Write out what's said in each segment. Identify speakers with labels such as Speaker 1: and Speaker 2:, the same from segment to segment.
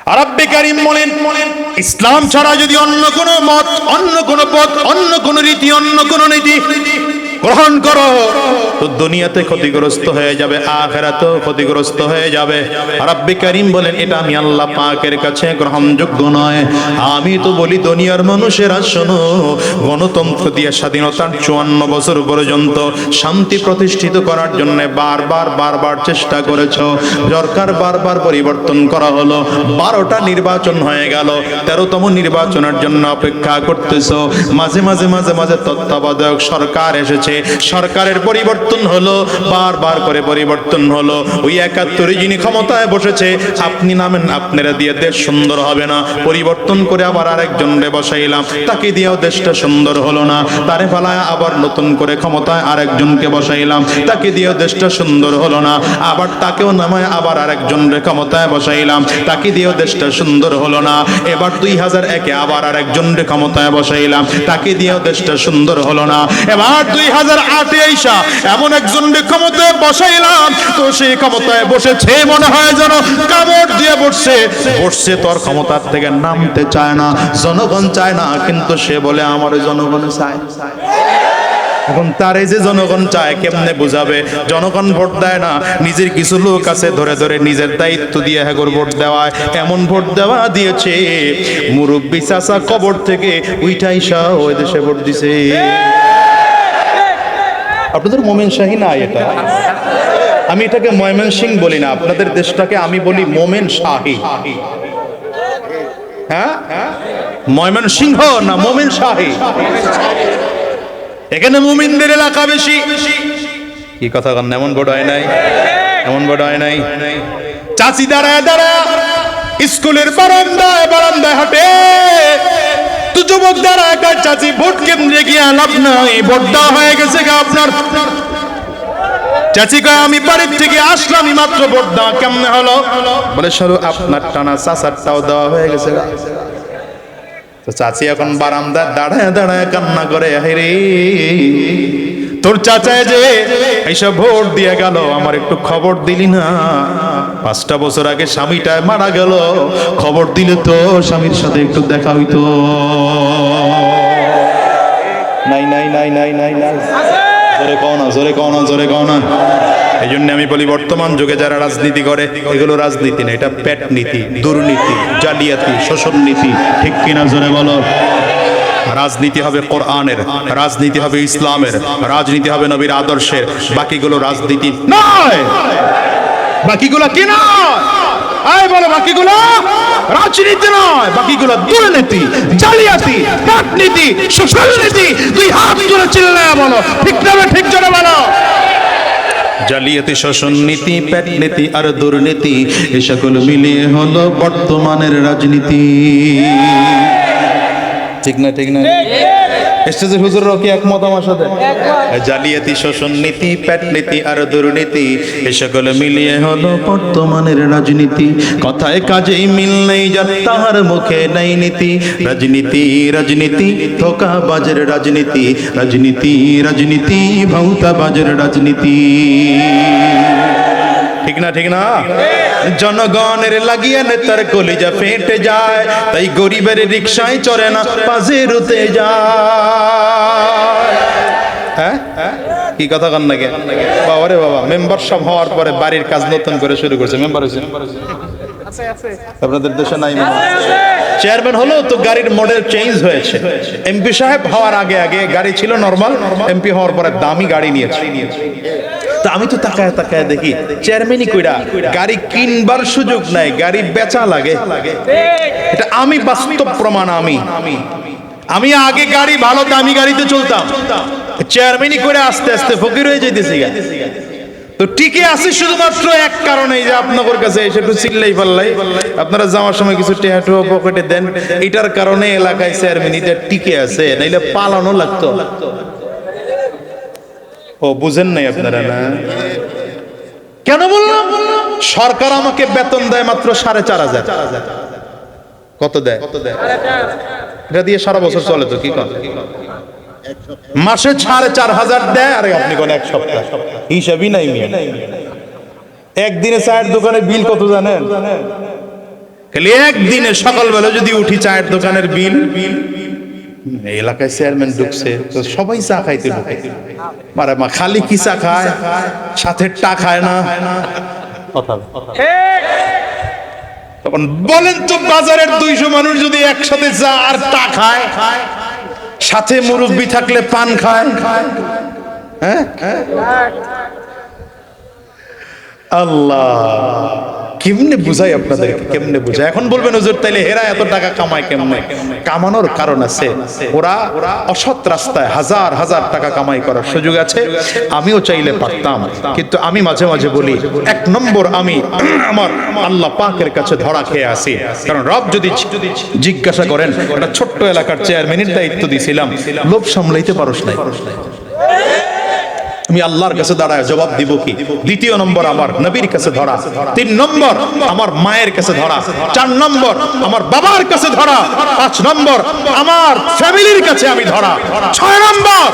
Speaker 1: রব্বে কারীম বলেন, ইসলাম ছাড়া যদি অন্য কোনো মত, অন্য কোনো পথ, অন্য কোনো রীতি, অন্য কোনো নীতি গ্রহণ করো তো দুনিয়াতে ক্ষতিগ্রস্ত হয়ে যাবে, আখিরাতেও ক্ষতিগ্রস্ত হয়ে যাবে। রব্বে কারীম বলেন, এটা আমি আল্লাহ পাকের কাছে গ্রহণযোগ্য নয়। আমি তো বলি দুনিয়ার মানুষেরা শোনো, গণতন্ত্র দিয়ে স্বাধীনতার 54 বছর পর্যন্ত শান্তি প্রতিষ্ঠিত করার জন্য বারবার চেষ্টা করেছো, সরকার বারবার পরিবর্তন করা হলো, 12টা নির্বাচন হয়ে গেল, 13তম নির্বাচনের জন্য অপেক্ষা করতেছো। মাঝে মাঝে তত্ত্বাবধায়ক সরকার এসেছে, সরকারের পরিবর্তন হলো, বারবার করে পরিবর্তন হলো। ওই 71 যিনি ক্ষমতায় বসেছে, আপনি নামেন, আপনারা দিয়ে দেশ সুন্দর হবে না, পরিবর্তন করে আবার আরেকজনরে বসাইলাম, তাকে দিয়েও দেশটা সুন্দর হলো না, তারে ফালায় আবার নতুন করে ক্ষমতায় আরেকজনকে বসাইলাম, তাকে দিয়েও দেশটা সুন্দর হলো না, আবার তাকেও নামায় আবার আরেকজনরে ক্ষমতায় বসাইলাম, তাকে দিয়েও দেশটা সুন্দর হলো না। এবার 2001-এ আবার আরেকজনরে ক্ষমতায় বসাইলাম, তাকে দিয়েও দেশটা সুন্দর হলো না। এবার 2008-এ আইসা এমন একজনরে ক্ষমতায় বসাইলাম, তো সেই ক্ষমতায় বসেছে মনে হয় যেন কামড় দিয়ে বসছে তোর ক্ষমতার থেকে নামতে চায় না, জনগণ চায় না, কিন্তু সে বলে আমার জনগণ চায়। এখন তার এই যে জনগণ চায় কেমনে বুঝাবে? জনগণ ভোট দেয় না, নিজের কিছু লোক আছে ধরে ধরে নিজের দায়িত্ব দিয়ে হেগর ভোট দেওয়ায়, এমন ভোট দেওয়া দিয়েছে মুরব্বী চাচা কবর থেকে উইঠাইসা ওই দেশে ভোট দিছে। আপনাদের মোমেন শাহী না এটা, আমি এটাকে ময়মনসিং বলি না, আপনাদের দেশটাকে আমি বলি মোমেন শাহী। হ্যাঁ, ময়মনসিংহ না মোমেন শাহী, এখানে মুমিনদের এলাকা বেশি। কি কথা কন, এমন ভোট হয় নাই, এমন ভোট হয় নাই। চাচি দাঁড়ায় স্কুলের বারান্দায় হাঁটে, তো যুবক দাঁড়ায় কার চাচি ভোট কেন্দ্রে গিয়ে লাভ নাই, ভোট দেওয়া হয়ে গেছে গা আপনার। চাচি কয় আমি বাড়ির থেকে আসলাম মাত্র, ভোট দেওয়া কেমনে হলো? বলে সরু আপনার টানা চাচারটাও দেওয়া হয়ে গেছে গা। তো চাচি এখন বারান্দায় দাঁড়ায় কান্না করে, আরে তোর চাচায় যে এইসব ভোট দিয়ে গেল, আমার একটু খবর দিলি না? 5টা বছর আগে স্বামীটা মারা গেল, খবর দিলে তো স্বামীর সাথে একটু দেখা হইতো। নাই নাই নাই নাই নাই নাই, জোরে কও না। এই জন্য আমি বলি, বর্তমান যুগে যারা রাজনীতি করে এগুলো রাজনীতি না, এটা পেট নীতি, দুর্নীতি, জালিয়াতি, শোষণ নীতি। ঠিক কিনা জোরে বলো? রাজনীতি হবে কোরআনের, রাজনীতি হবে ইসলামের, রাজনীতি হবে নবীর আদর্শের। বাকিগুলো রাজনীতি নয়। বাকিগুলো কি নয়? আয় বলো, বাকিগুলো রাজনীতি নয়, বাকিগুলো দুর্নীতি, জালিয়াতি, পেটনীতি, শোষণ নীতি। দুই হাত তুলে চিল্লায়া বলো, ঠিক না? ঠিক জোরে বলো। জালিয়াতি, শোষণ নীতি, পেট নীতি আর দুর্নীতি, এ সকল মিলিয়ে হলো বর্তমানের রাজনীতি। ঠিক না? ঠিক না? স্টেজের হুজুররাও কি একমত আমার সাথে? জালিয়াতি, শোষণ নীতি, পেট নীতি আর দুর্নীতি, এ সকল মিলিয়ে হলো বর্তমানের রাজনীতি। কথায় কাজেই মিল নেই যার, তাহার মুখে নাই নীতি। রাজনীতি ধোঁকাবাজের রাজনীতি, রাজনীতি ভাউতাবাজের রাজনীতি। ঠিক না? জনগণের লাগিয়ে নেতার কলিজা ফেটে যায়, তাই গরিবের রিকশায় চড়ে না, পাজেরোতে যায়। হ্যাঁ, কি কথা কন না? বাবা রে বাবা, মেম্বারশিপ হওয়ার পরে বাড়ির কাজ নতুন করে শুরু করছে। মেম্বার হয়েছে আপনাদের দেশে? নাই। চেয়ারম্যান হলো তো গাড়ির মডেল চেঞ্জ হয়েছে। এমপি সাহেব হওয়ার আগে গাড়ি ছিল নরমাল, এমপি হওয়ার পরে দামি গাড়ি নিয়েছে। তা আমি তো তাকায় দেখি চেয়ারম্যানই কইরা গাড়ি কিনবার সুযোগ নাই, গাড়ি বেচা লাগে। এটা আমি বাস্তব প্রমাণ। আমি আগে গাড়ি ভালো দামি গাড়িতে চলতাম, চেয়ারম্যানই করে আস্তে আস্তে ফকির হয়ে যাইতেছি। তো টিকে আছে শুধুমাত্র এক কারণে, যে আপনাদের কাছে এসে একটু চিল্লাই পাল্লাই, আপনারা যাওয়ার সময় কিছু টেহাটু পকেটে দেন, এটার কারণে এলাকায় চেয়ারম্যান এটা টিকে আছে, নাইলে পালানো লাগতো। ও বুঝেন নাই আপনারা? না কেন বললাম? সরকার আমাকে বেতন দেয় মাত্র 4,500। কত দেয়? এটা দিয়ে সারা বছর চলে তো? কি কথা, মাসে 4,500 দেয়, আর আপনি কোন এক সপ্তাহ হিসাবই নাই। একদিনে চায়ের দোকানে বিল কত জানেন? খালি একদিনে সকালবেলা যদি উঠি চায়ের দোকানের বিল, এই এলাকায় চেয়ারম্যান ঢুকছে তো সবাই চা খাইতে ঢুকে, মারে মা খালি কি চা খায়, সাথে টা খায় না। তখন বলেন তো বাজারের 200 মানুষ যদি একসাথে চা আর টা খায়, সাথে মুরব্বি থাকলে পান খায়, হ্যাঁ? আল্লাহ কেমনে বুঝাই আপনাদেরকে, কেমনে বুঝাই? এখন বলবেন হুজুর তাইলে হেরা এত টাকা কামায় কেমনে? কামানোর কারণ আছে, ওরা অসৎ রাস্তায় হাজার হাজার টাকা কামাই করার সুযোগ আছে। আমিও চাইলে পারতাম, কিন্তু আমি মাঝে মাঝে বলি 1 নম্বর আমি আমার আল্লাহ পাকের কাছে ধরা খেয়ে আসি। কারণ রব যদি জিজ্ঞাসা করেন, একটা ছোট্ট এলাকার চেয়ারম্যানের দায়িত্ব দিয়েছিলাম, লোভ সামলাইতে পারোস নাই, আমি আল্লাহর কাছে দাঁড়ায় জবাব দিব কি? 2 নম্বর আমার নবীর কাছে ধরা, 3 নম্বর আমার মায়ের কাছে ধরা, 4 নম্বর আমার বাবার কাছে ধরা, 5 নম্বর আমার ফ্যামিলির কাছে আমি ধরা, 6 নম্বর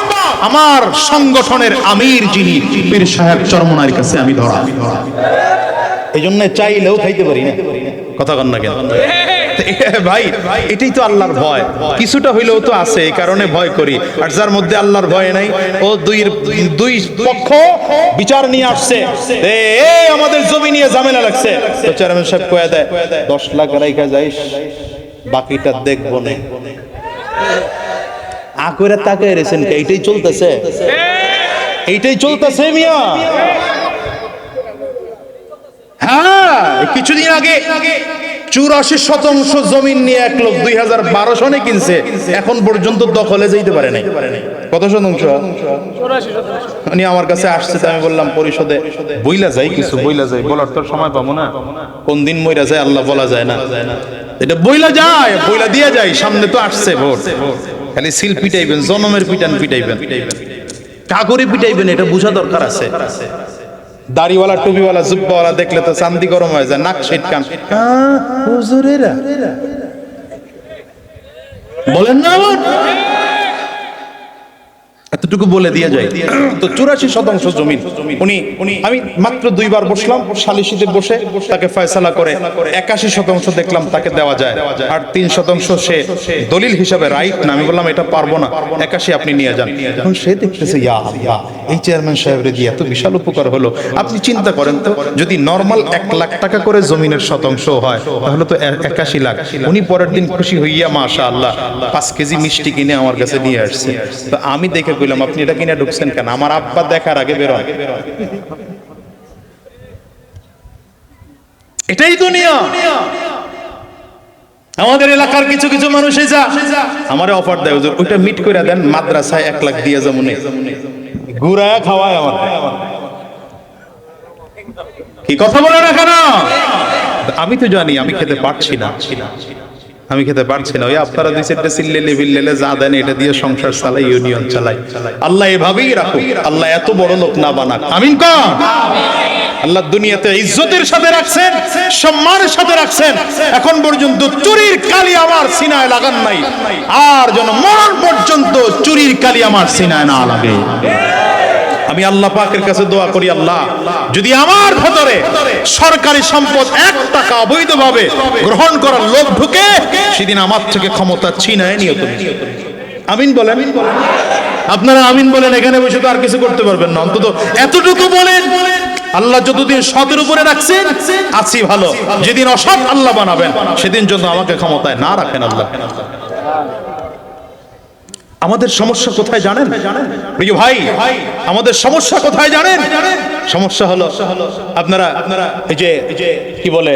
Speaker 1: আমার সংগঠনের আমির যিনি পীর সাহেব চরমনার কাছে আমি ধরা। এই জন্য চাইলেও খাইতে পারি না, কথা কন না কেন ভাই? এটাই তো আল্লাহর ভয়, কিছুটা হইলেও তো আছে, এই কারণে ভয় করি। আর যার মধ্যে আল্লাহর ভয় নাই, ও দুই পক্ষ বিচার নিয়ে আসছে, এই আমাদের জমি নিয়ে ঝামেলা লাগছে, তো চেয়ারম্যান সাহেব কয়ে দেয় 10 লাখ রাইখা যাইস, বাকিটা দেখবো না। আকরে তাকায় রেছেন, এইটাই চলতেছে, এইটাই চলতেছে মিয়া। হ্যাঁ, কিছুদিন আগে 84% জমিন নিয়ে এক লোক 2012 সনে কিনছে, এখন পর্যন্ত দখলে যাইতে পারে নাই। কত শতাংশ? 84%। উনি আমার কাছে আসছে, আমি বললাম পরিষদে বইলা যাই, কিছু বইলা যাই, বলার তো সময় পাবো না, কোন দিন মইরা যায় আল্লাহ বলা যায় না, এটা বইলা যায়, বইলা দিয়ে যায়, সামনে তো আসছে ভোট, খালি সিল পিটাইবেন, জনমের পিটান পিটাইবেন, কাগরে পিটাইবেন, এটা বোঝা দরকার আছে। দাড়িওয়ালা টুপিওয়ালা জুব্বাওয়ালা দেখলে তো চান্দি গরম হয়ে যায়, নাক ছিটকান, হুজুরেরা বলেন না, এতটুকু বলে দিয়ে যায়। তো 84% জমিন উনি আমি মাত্র 2 বার বসলাম সালিশিতে বসে, তাকে ফয়সালা করে 81% দেখলাম তাকে দেওয়া যায়, আর 3% সে দলিল হিসাবে রাইট না। আমি বললাম এটা পারবো না, 81 আপনি নিয়ে যান। এখন সে দেখতেছে ইয়া আল্লাহ, এই চেয়ারম্যান সাহেবরে দিয়ে এত বিশাল উপকার হলো। আপনি চিন্তা করেন তো, যদি নরমাল 1 লাখ টাকা করে জমিনের শতাংশ হয়, তাহলে তো 81 লাখ। উনি পরের দিন খুশি হইয়া মাশাআল্লাহ 5 কেজি মিষ্টি কিনে আমার কাছে নিয়ে আসছে। তো আমি দেখে কইলাম আপনি এটা কিনে ঢুকছেন কেন? আমার আব্বা দেখার আগে বেরোয়। এটাই দুনিয়া। আমাদের এলাকার কিছু কিছু মানুষ আমারে অফার দেয়, হুজুর ওইটা মিট করে দেন, মাদ্রাসায় 1 লাখ দিয়ে যাবো, ঘুরায়া খাওয়ায় আমার। কি কথা বলে না কেন? আমি তো জানি আমি খেতে পারছি না, আমি খেতে পারছি না। ওই আপনারা 2-4টা সিল্লেলে বিল্লেলে যা দেন এটা দিয়ে সংসার চালাই, ইউনিয়ন চালাই। আল্লাহ এভাবেই রাখুক, আল্লাহ এত বড় লোক না বানাক, আমিন কন। আল্লাহ দুনিয়াতে ইজ্জতের সাথে রাখছেন, সম্মানের সাথে রাখছেন, এখন পর্যন্ত চুরির কালি আমার সিনায় লাগান নাই, আর যেন মরণ পর্যন্ত চুরির কালি আমার সিনায় না লাগে। আমি আল্লাহ পাকের কাছে দোয়া করি, আল্লাহ যদি আমার ভেতরে সরকারি সম্পদ 1 টাকা অবৈধভাবে গ্রহণ করার লোভ ঢুকে, সেদিন আমার থেকে ক্ষমতা ছিনায় নিও তুমি। আমিন বলেন। আপনারা আমিন বলেন, এখানে বসে তো আর কিছু করতে পারবেন না, অন্তত এতটুকু বলেন আল্লাহ যতদিন সতের উপরে রাখছেন আছি ভালো, যেদিন অসৎ আল্লাহ বানাবেন সেদিন যদি আমাকে ক্ষমতায় না রাখেন আল্লাহ। আমাদের সমস্যা কোথায় জানেন প্রিয় ভাই? আমাদের সমস্যা কোথায় জানেন? সমস্যা হলো আপনারা এই যে কি বলে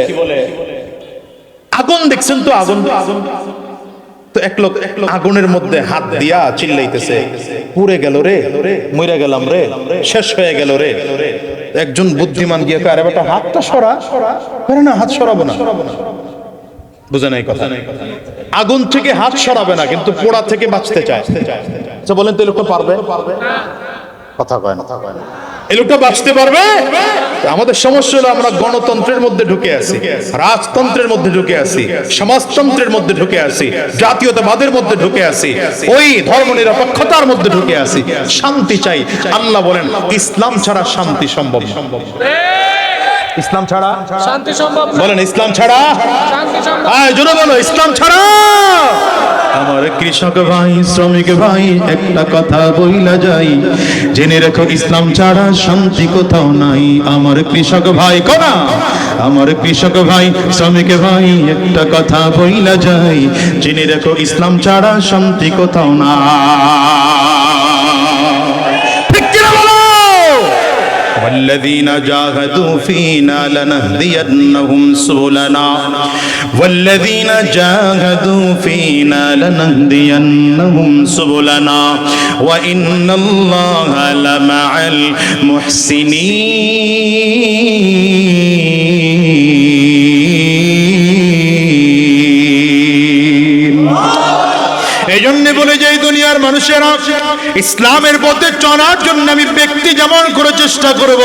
Speaker 1: আগুন দেখছেন তো, আগুন তো এক লোক আগুনের মধ্যে হাত দিয়া চিল্লাইতেছে, পুড়ে গেল রে, মরে গেলাম রে, শেষ হয়ে গেল রে। একজন বুদ্ধিমান গিয়ে কয়, আরে বেটা হাতটা সরা। আরে না, হাত সরাবো না। বুঝে নাই কথা? আগুন থেকে হাত সরাবে না, কিন্তু পোড়া থেকে বাঁচতে চায়। আচ্ছা বলেন তো এই লোকটা পারবে? কথা কয় না। এই লোকটা বাঁচতে পারবে? আমাদের সমস্যা হলো আমরা গণতন্ত্রের মধ্যে ঢুকে আছি, রাজতন্ত্রের মধ্যে ঢুকে আছি, সমাজতন্ত্রের মধ্যে ঢুকে আছি, জাতীয়তাবাদের মধ্যে ঢুকে আছি, ওই ধর্মনিরপেক্ষতার মধ্যে ঢুকে আছি। শান্তি চাই, আল্লাহ বলেন ইসলাম ছাড়া শান্তি সম্ভব না। ইসলাম ছাড়া শান্তি সম্ভব না। বলেন ইসলাম ছাড়া শান্তি সম্ভব জোরে বলো, ইসলাম ছাড়া। আমার কৃষক ভাই, শ্রমিক ভাই, একটা কথা বইলা যাই, জেনে রেখো ইসলাম ছাড়া শান্তি কোথাও নাই। আমার কৃষক ভাই কোনা, আমার কৃষক ভাই, শ্রমিক ভাই, একটা কথা বইলা যাই, জেনে রেখো ইসলাম ছাড়া শান্তি কোথাও না। ঠিক কিনা বলো? والذين جاهدوا فينا لنهدينهم سبلنا والذين جاهدوا فينا لنهدينهم سبلنا وإن الله لمع المحسنين। এজন্য বলে যে দুনিয়ার মানুষেরা ইসলামের পথে চলার জন্য আমি ব্যক্তি যেমন করে চেষ্টা করব,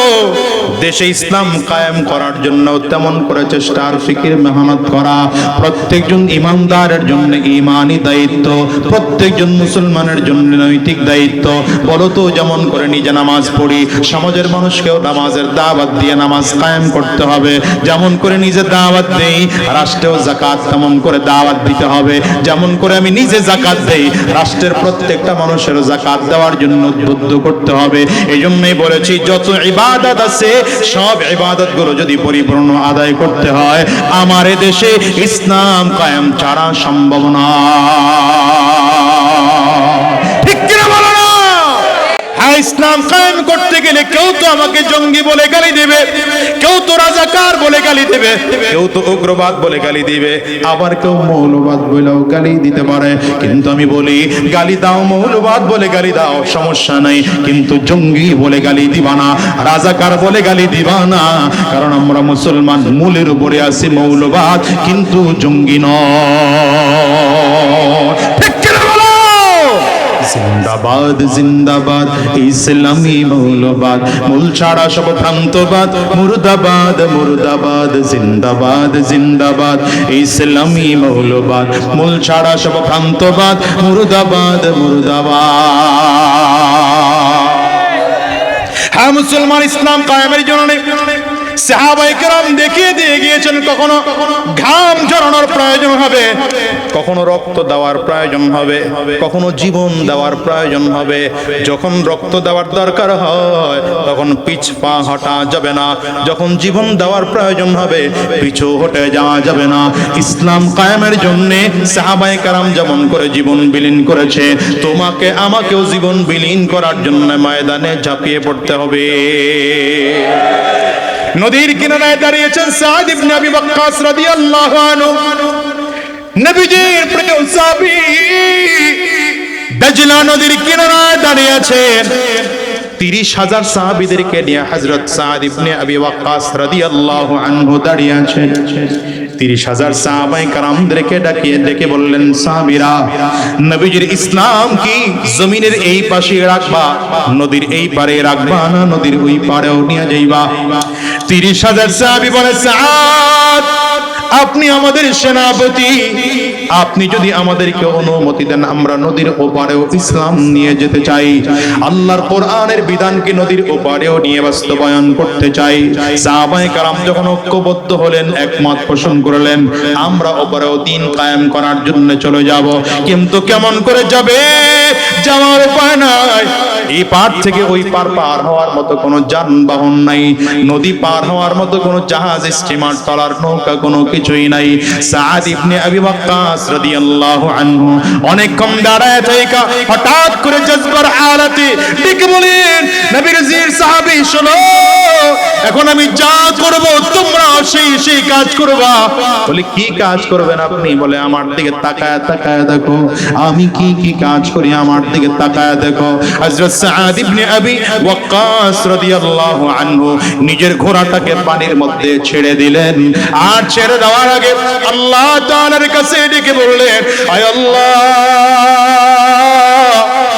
Speaker 1: দেশে ইসলাম কায়েম করার জন্য তেমন করে চেষ্টা আর ফিকির মেহনত করা প্রত্যেকজন ইমানদারের জন্য ঈমানি দায়িত্ব, প্রত্যেকজন মুসলমানের জন্য নৈতিক দায়িত্ব। বলো তো, যেমন করে নিজে নামাজ পড়ি, সমাজের মানুষকেও নামাজের দাওয়াত দিয়ে নামাজ কায়েম করতে হবে। যেমন করে নিজে দাওয়াত দেই, রাষ্ট্রেও যাকাত তেমন করে দাওয়াত দিতে হবে। যেমন করে আমি নিজে যাকাত দেই, রাষ্ট্রের প্রত্যেকটা মানুষের যাকাত দেওয়ার জন্য উদ্বুদ্ধ করতে হবে। এই জন্যই বলেছি, যত ইবাদত আছে সব ইবাদত গুলো যদি পরিপূর্ণ আদায় করতে হয়, আমার দেশে ইসলাম কায়েম ছাড়া সম্ভব না। ঠিক কিনা বলো না? হ্যাঁ, ইসলাম কায়েম করতে গেলে কেউ তো আমাকে জঙ্গি বলে গালি দেবে, কেউ তো রাজাকার বলে গালি দেবে, কেউ তো উগ্রবাদ বলে গালি দিবে, আবার কেউ মৌলবাদ বলেও গালি দিতে পারে। কিন্তু আমি বলি, গালি দাও, মৌলবাদ বলে গালি দাও, সমস্যা নাই, কিন্তু জঙ্গি বলে গালি দিবা না, রাজাকার বলে গালি দিবা না। কারণ আমরা মুসলমান, মূলের উপরে আছি মৌলবাদ, কিন্তু জঙ্গি নয়। ঠিক কিনা বলো? জিন্দাবাদ জিন্দাবাদ ইসলামী মৌলবাদ, মূল ছাড়া সব ভ্রান্তবাদ, মুর্দাবাদ মুর্দাবাদ, জিন্দাবাদ জিন্দাবাদ ইসলামী মৌলবাদ, মূল ছাড়া সব ভ্রান্তবাদ, মুর্দাবাদ মুর্দাবাদ। হ্যাঁ, মুসলমান ইসলাম কায়েমের জন্য সাহাবায়ে কেরাম দেখিয়ে দিয়ে গিয়েছেন, কখনো ঘাম ঝরানোর প্রয়োজন হবে, কখনো রক্ত দেওয়ার প্রয়োজন হবে, কখনো জীবন দেওয়ার প্রয়োজন হবে। যখন রক্ত দেওয়ার দরকার হয় তখন পিছ পা হটা যাবে না, যখন জীবন দেওয়ার প্রয়োজন হবে পিছু হটে যাওয়া যাবে না। ইসলাম কায়েমের জন্য সাহাবায়ে কেরাম যেমন করে জীবন বিলীন করেছে, তোমাকে আমাকেও জীবন বিলীন করার জন্য ময়দানে ঝাঁপিয়ে পড়তে হবে। নদীর কিনারায় দাঁড়িয়েছেন সাদ ইবনে আবি ওয়াক্কাস রাদিয়াল্লাহু আনহু, নবীজির প্রিয় সাহাবী। দাজলা নদীর কিনারায় দাঁড়িয়ে আছেন 30,000 সাহাবীদেরকে নিয়ে হযরত সাদ ইবনে আবি ওয়াক্কাস রাদিয়াল্লাহু আনহু দাঁড়িয়ে আছেন। 30,000 সাহাবায়ে কেরামদেরকে ডেকে বললেন, সাহাবীরা, নবীজির ইসলাম কি জমিনের এই পাশে রাখবা, নদীর এই পারে রাখবা, না নদীর ওই পারেও নিয়ে যাইবা? 30,000 সাহাবী বলে, সাদ, আপনি আমাদের সেনাপতি, আপনি যদি আমাদেরকে অনুমতি দেন আমরা নদীর ওপারেও ইসলাম নিয়ে যেতে চাই, আল্লাহর কোরআনের বিধানকে নদীর ওপারেও নিয়ে বাস্তবায়ন করতে চাই। সাহাবায়ে কেরাম যখন ঐক্যবদ্ধ হলেন, একমত পোষণ করলেন, আমরা ওপারেও দ্বীন কায়েম করার জন্য চলে যাব। কিন্তু কেমন করে যাবে? যাওয়ার উপায় নাই। এই পার থেকে ওই পার পার হওয়ার মতো কোনো যানবাহন নাই, নদী পার হওয়ার মতো কোনো জাহাজ, স্টিমার, ট্রলার, নৌকা কোনো কিছুই নাই। সাদ ইবনে আবি ওয়াক্কাস রাদিয়াল্লাহু আনহু অনেকক্ষণ দাঁড়ায় থেকে হঠাৎ করে জজবার হালাতে ডেকে বলেন, নবীর জির সাহাবী, শোনো, এখন আমি যা করব তোমরা সেই কাজ করবা। বলে, কি কাজ করবেন আপনি? বলে, আমার দিকে তাকায় তাকায় দেখো আমি কি কাজ করি, আমার দিকে তাকায় দেখো। হযরত সাদ ইবনে আবি ওয়াক্কাস রাদিয়াল্লাহু আনহু নিজের ঘোড়াটাকে পানির মধ্যে ছেড়ে দিলেন, আর ছেড়ে দেওয়ার আগে আল্লাহ তাআলার কাছে ডেকে বললেন, আয় আল্লাহ,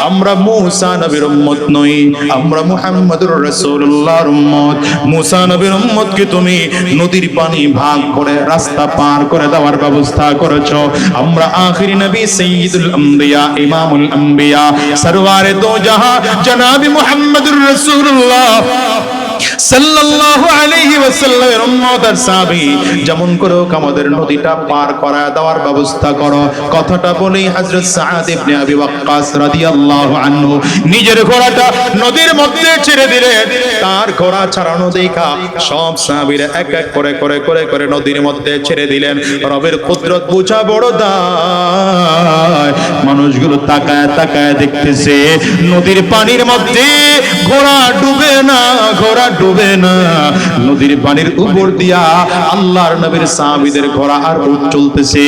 Speaker 1: আমরা মুসা নবীর উম্মত নই, আমরা মুহাম্মদুর রাসূলুল্লাহর উম্মত। মুসা নবীর উম্মতকে তুমি নদীর পানি ভাগ করে রাস্তা পার করে দেওয়ার ব্যবস্থা করেছো। আমরা আখিরি নবী, সাইয়্যিদুল আম্বিয়া, ইমামুল আম্বিয়া, সরওয়ারে দো জাহান জনাব মুহাম্মদুর রাসূলুল্লাহ সাল্লাল্লাহু আলাইহি ওয়াসাল্লামের উম্মত আর সাহাবী, যেমন করে হোক আমাদের নদীটা পার করা দেওয়ার ব্যবস্থা করো। কথাটা বলেই হযরত সাদ ইবনে আবি ওয়াক্কাস রাদিয়াল্লাহু আনহু নিজের ঘোড়াটা নদীর মধ্যে ছেড়ে দিলেন। তার ঘোড়া ছাড়ানো দেখা সব সাহাবীরা এক এক করে করে করে করে নদীর মধ্যে ছেড়ে দিলেন। রবের কুদরত বুঝা বড় দায়। মানুষগুলো তাকায় তাকায় দেখতেছে নদীর পানির মধ্যে ঘোড়া ডুবে না, ঘোড়া ডুবে না। নদীর পানির উপর দিয়া আল্লাহর নবীর সাহাবীদের ঘোড়া আর উঠ চলতেছে।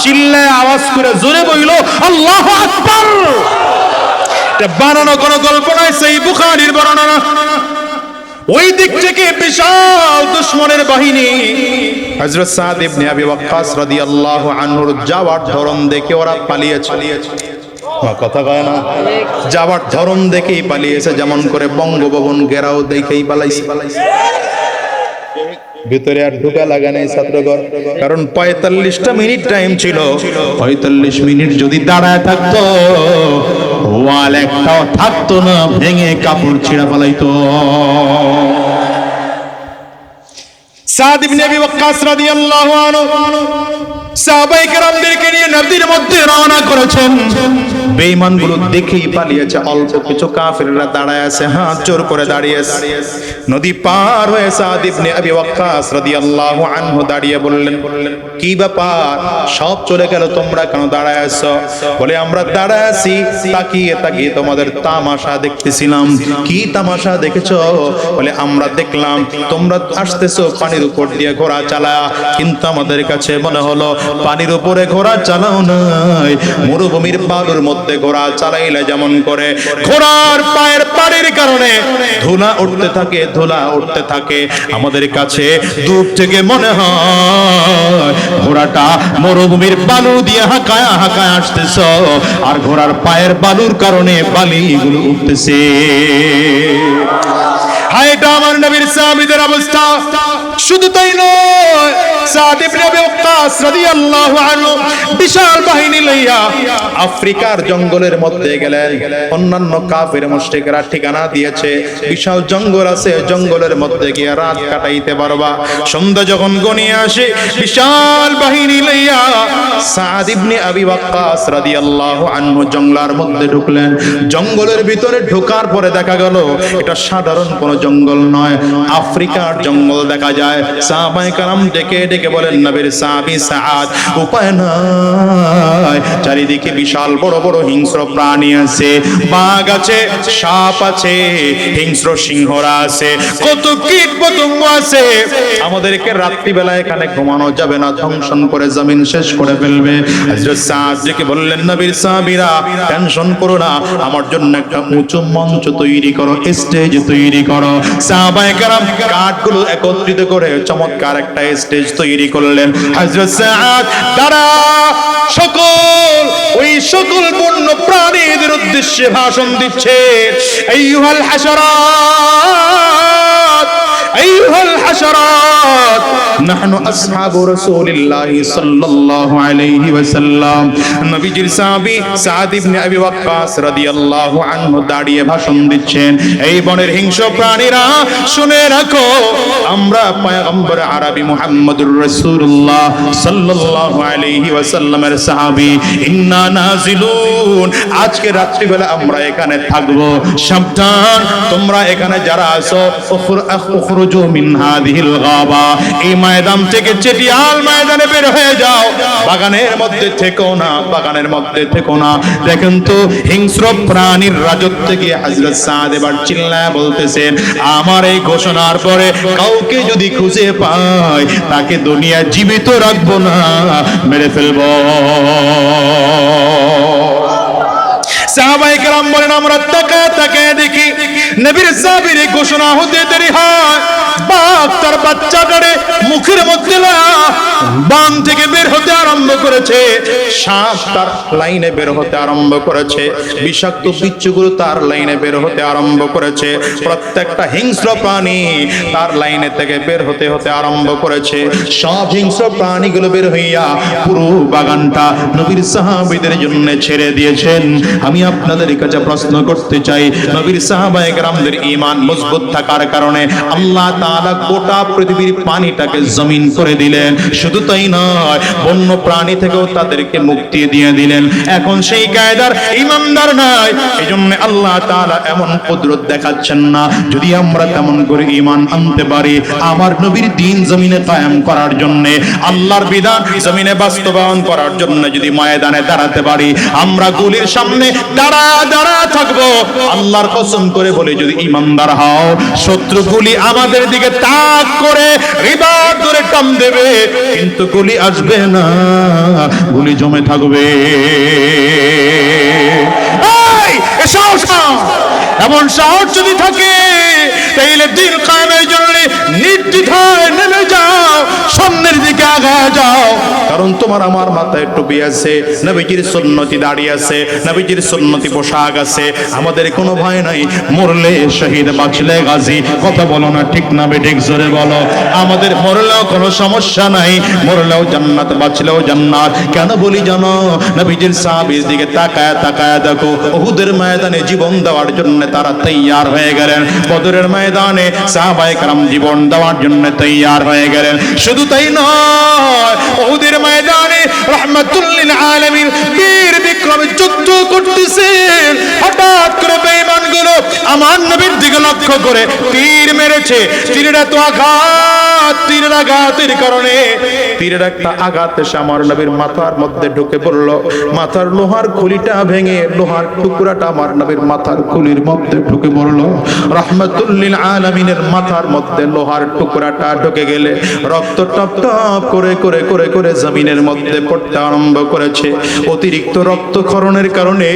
Speaker 1: চিল্লায় আওয়াজ করে জোরে বলল আল্লাহু আকবার। এটা বানানো কোন গল্প নয়, সেই বুখারীর বর্ণনা। ওই দিক থেকে বিশাল দুশমনের বাহিনী হযরত সাদ ইবনে আবি ওয়াক্কাস রাদিয়াল্লাহু আনহুর যাওয়ার ধরন দেখে ওরা পালিয়েছে। কথা কয় না, যাওয়ার ধরন দেখেই পালিয়েছে। যেমন করে বঙ্গভবন ঘেরাও দেখেই পালাইছে। ভিতরে আর ঢোকা লাগা নেই ছাত্রগণ, কারণ 45টা মিনিট টাইম ছিল। 45 মিনিট যদি দাঁড়ায় থাকতো ওয়াল একটাও থাকতো না, ভেঙে কাপড় ছিঁড়া ফেলাইতো। সাদ ইবনে আবি ওয়াক্কাস রাদিয়াল্লাহু আনহু সাহাবায়ে কেরামদেরকে নিয়ে নদীর মধ্যে রওনা করেছেন। বেঈমানগুলো দেখেই পালিয়েছে। অল্প কিছু কাফেররা দাঁড়ায় আছে, হাত জোর করে দাঁড়িয়ে আছে। নদী পার হয়ে সাদ ইবনে আবি ওয়াক্কাস রাদিয়াল্লাহু আনহু দাঁড়িয়ে বললেন, কি ব্যাপার সব চলে গেল, তোমরা কেন দাঁড়ায় আছো? বলে, আমরা দাঁড়ায় আছি তাকিয়ে তাকিয়ে তোমাদের তামাশা দেখতেছিলাম। কি তামাশা দেখেছো? বলে, আমরা দেখলাম তোমরা আসতেছো পানির উপর দিয়ে ঘোড়া চালায়া, কিন্তু আমাদের কাছে মনে হলো পানির উপরে ঘোড়া চালাও নাই, মরুভূমির বালুর মধ্যে ঘোড়া চালাইলে যেমন করে ঘোড়ার পায়ের পাড়ির কারণে ধুলা উঠতে থাকে, ধুলা উঠতে থাকে, আমাদের কাছে দূর থেকে মনে হয় ঘোড়াটা মরুভূমির বালু দিয়ে হাঁকায় হাঁকায় আসতেছ, আর ঘোড়ার পায়ের বালুর কারণে বালিগুলো উঠতেছে। হায়, এটা আমার নবীর সাহাবীদের অবস্থা। শুধু তাই নয়, সাদ ইবনে আবি ওয়াক্কাস রাদিয়াল্লাহু আনহু বিশাল বাহিনী লইয়া আফ্রিকার জঙ্গলের মধ্যে গেলেন। অন্যান্য কাফের মুশরিকরা ঠিকানা দিয়েছে বিশাল জঙ্গল আছে, জঙ্গলের মধ্যে গিয়ে রাত কাটাইতে পারবা। সন্ধ্যা যখন গনিয়ে আসে, বিশাল বাহিনী লইয়া সাদ ইবনে আবি ওয়াক্কাস রাদিয়াল্লাহু আনহু জঙ্গলের মধ্যে ঢুকলেন। জঙ্গলের ভিতরে ঢোকার পরে দেখা গেল এটা সাধারণ কোনো জঙ্গল নয়, আফ্রিকার জঙ্গল দেখা যায়। সাহাবায়ে কেরাম ডেকে ডেকে বলেন, নবীর সাহাবী সাদ, উপায় নাই, চারিদিকে বিশাল বড় বড় হিংস্র প্রাণী আছে, বাঘ আছে, সাপ আছে, হিংস্র সিংহরা আছে, কত কীট পতঙ্গ আছে, আমাদেরকে রাত্রিবেলা এখানে ঘুমানো যাবে না, ধ্বংসন করে জমিন শেষ করে ফেলবে। হযরত সাদ ডেকে বললেন, নবীর সাহাবীরা টেনশন করো না, আমার জন্য একটা উঁচু মঞ্চ তৈরি করো, স্টেজ তৈরি করো। সাহাবায়ে কেরাম কাঠগুলো একত্রিত করে চমৎকার একটা স্টেজ তৈরি করলেন। হযরত সাদ তারা ওই সকল বন্য প্রাণীদের উদ্দেশ্যে ভাষণ দিচ্ছে, আইয়ুহাল হাশারাত, আইয়ুহাল হাশারাত, নাহনু আসহাবু রাসূলিল্লাহি সাল্লাল্লাহু আলাইহি ওয়াসাল্লাম। নবীজির সাহাবী সাদ ইবনে আবি ওয়াক্কাস রাদিয়াল্লাহু আনহু দাঁড়িয়ে ভাষণ দিচ্ছেন, এই বনের হিংস্র প্রাণীরা শুনে রাখো, আমরা পয়গম্বর আরবি মুহাম্মদুর রাসূলুল্লাহ সাল্লাল্লাহু আলাইহি ওয়াসাল্লামের সাহাবী, ইন্না নাজিলুন, আজকে রাত্রিবেলা আমরা এখানে থাকব, সাবধান তোমরা এখানে যারা আছো, উখরুজু মিন হাযিহিল গাবা, এই ময়দান থেকে চেটিয়াল ময়দানে বের হয়ে যাও, বাগানের মধ্যে থেকো না, বাগানের মধ্যে থেকো না। দেখেন তো হিংস্র প্রাণীর রাজত্বে গিয়ে হযরত সাদ এবার চিল্লায় বলতেছেন, আমার এই ঘোষণার পরে কাউকে যদি খুঁজে পাই তাকে দুনিয়া জীবিত রাখবো না, মেরে ফেলবো। সাহাবায়ে কেরাম বলেন, আমরা তাকায় তাকায় দেখি নবীর সাহাবীর ঘোষণা হতে দেরি হয়, বাঘ তার বাচ্চাটারে মুখের মধ্যে বাম থেকে বের হতে আরম্ভ করেছে, সাপ তার লাইনে বের হতে আরম্ভ করেছে, বিষাক্ত বিচ্ছুগুলো তার লাইনে বের হতে আরম্ভ করেছে, প্রত্যেকটা হিংস্র প্রাণী তার লাইনে থেকে বের হতে হতে আরম্ভ করেছে। সব হিংস্র প্রাণীগুলো বের হইয়া পুরো বাগানটা নবীর সাহাবীদের জন্য ছেড়ে দিয়েছেন। আমি আপনাদের কাছে প্রশ্ন করতে চাই, নবীর সাহাবায়ে কেরামদের ঈমান মজবুত থাকার কারণে আল্লাহ তাআলা গোটা পৃথিবীর পানিটাকে জমিন করে দিলেন। শুধু তাই নয়, বন্য প্রাণী থেকেও তাদেরকে মুক্তি দিয়ে দিলেন। এখন সেই কায়দার ঈমানদার নাই, এজন্য আল্লাহ তাআলা এমন কুদরত দেখাচ্ছেন না। যদি আমরা তেমন করে ঈমান আনতে পারি, আমার নবীর দ্বীন জমিনে কায়েম করার জন্য, আল্লাহর বিধান জমিনে বাস্তবায়ন করার জন্য যদি ময়দানে দাঁড়াতে পারি, আমরা গুলির সামনে দাঁড়া থাকবো। আল্লাহর কসম করে বলে, যদি ঈমানদার হও, শত্রু গুলি আমাদের দিকে তাক করে রিবাদ ধরে টান দেবে, কিন্তু গুলি আসবে না, গুলি জমে থাকবে। এমন সাহস যদি থাকে, তাইলে দ্বীন কায়েমের জন্য নির্দ্বিধায় নেমে যাও, সামনের দিকে আগায় যাও। কারণ তোমার আমার মাথায় টুপি আছে, নবীজির সুন্নতি দাড়ি আছে, নবীজির সুন্নতি পোশাক আছে। আমাদের কোনো ভয় নাই, মরলে শহীদ বাঁচলে গাজী। কথা বলো না ঠিক না বেঠিক, জোরে বলো। আমাদের মরলেও কোনো সমস্যা নাই, মরলেও জান্নাত, বাঁচলেও জান্নাত। কেন বলি জানো? নবীজির সাহাবীর দিকে তাকায় তাকায় দেখো, উহুদের ময়দানে জীবন দেওয়ার জন্য তারা তৈয়ার হয়ে গেলেন, বদরের ময়দানে সাহাবায়ে কেরাম জীবন দেওয়ার জন্য তৈয়ার হয়ে গেলেন। শুধু তাই নয়, উহুদের ময়দানে রাহমাতুল লিল আলামিন বীর বিক্রমে যুদ্ধ করতেছেন। হঠাৎ করে বেঈমানগুলো আমার নবীর দিকে লক্ষ্য করে তীর মেরেছে। তীরের এত আঘাত, তীরের আঘাতের কারণে তীরের একটা আঘাত এসে আমার নবীর মাথার মধ্যে ঢুকে পড়লো। মাথার লোহার খুলিটা ভেঙে লোহার টুকরাটা আমার নবীর মাথার খুলির মধ্যে ঢুকে পড়লো। রাহমাতুল লিল আলামিনের মাথার মধ্যে লোহার টুকরাটা ঢুকে গেলে রক্ত টপ টপ করে করে করে করে জমিনের মধ্যে পড়তে আরম্ভ করেছে। অতিরিক্ত রক্তক্ষরণের কারণে